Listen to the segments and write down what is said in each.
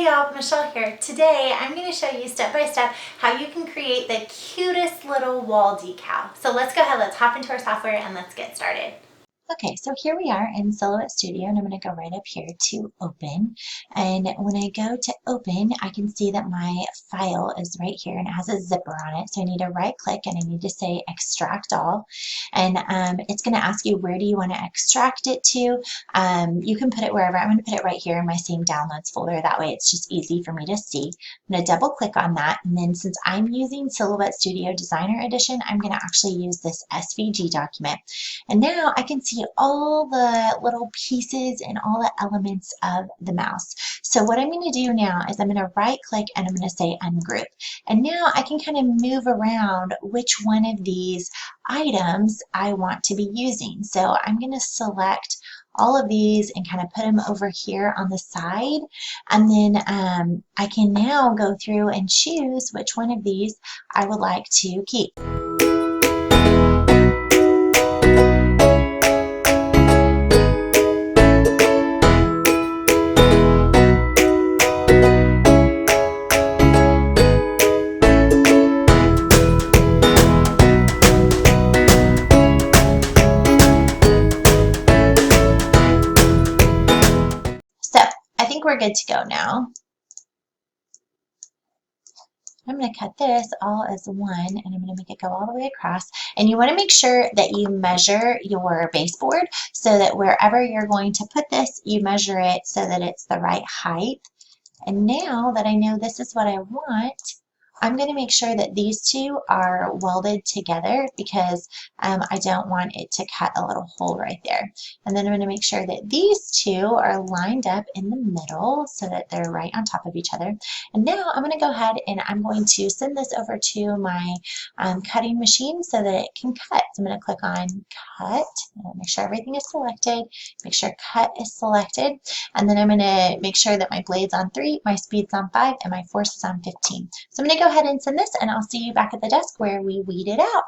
y'all, Michelle here. Today I'm going to show you step by step how you can create the cutest little wall decal. So let's go ahead, let's hop into our software and let's get started. Okay, so here we are in Silhouette Studio, and I'm going to go right up here to open. And when I go to open, I can see that my file is right here and it has a zipper on it. So I need to right click and I need to say extract all. And it's going to ask you, where do you want to extract it to? You can put it wherever. I'm going to put it right here in my same downloads folder. That way it's just easy for me to see. I'm going to double click on that. And then since I'm using Silhouette Studio Designer Edition, I'm going to actually use this SVG document. And now I can see all the little pieces and all the elements of the mouse. So what I'm going to do now is I'm going to right click and I'm going to say ungroup. And now I can kind of move around which one of these items I want to be using. So I'm going to select all of these and kind of put them over here on the side. And then I can now go through and choose which one of these I would like to keep. I think we're good to go now. I'm going to cut this all as one and I'm going to make it go all the way across. And you want to make sure that you measure your baseboard so that wherever you're going to put this, you measure it so that it's the right height. And now that I know this is what I want, I'm going to make sure that these two are welded together because I don't want it to cut a little hole right there. And then I'm going to make sure that these two are lined up in the middle so that they're right on top of each other. And now I'm going to go ahead and I'm going to send this over to my cutting machine so that it can cut. So I'm going to click on cut, and make sure everything is selected, make sure cut is selected, and then I'm going to make sure that my blade's on 3, my speed's on 5, and my force is on 15. So I'm going to go ahead and send this, and I'll see you back at the desk where we weed it out.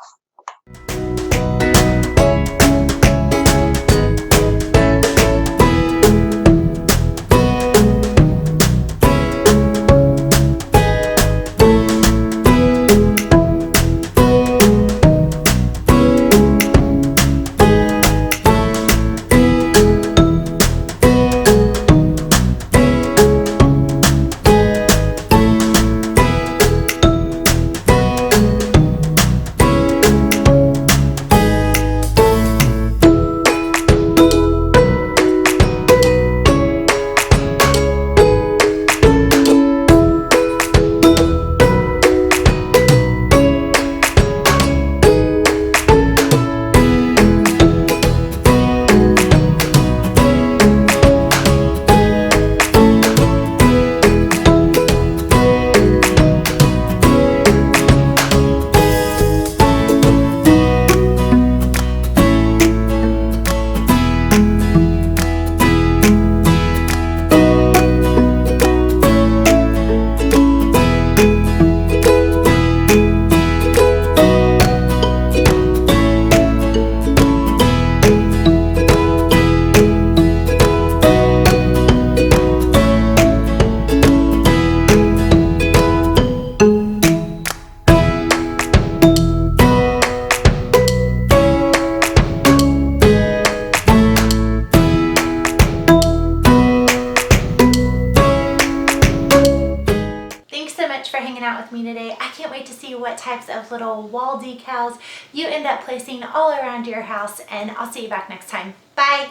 For hanging out with me today. I can't wait to see what types of little wall decals you end up placing all around your house, and I'll see you back next time. Bye!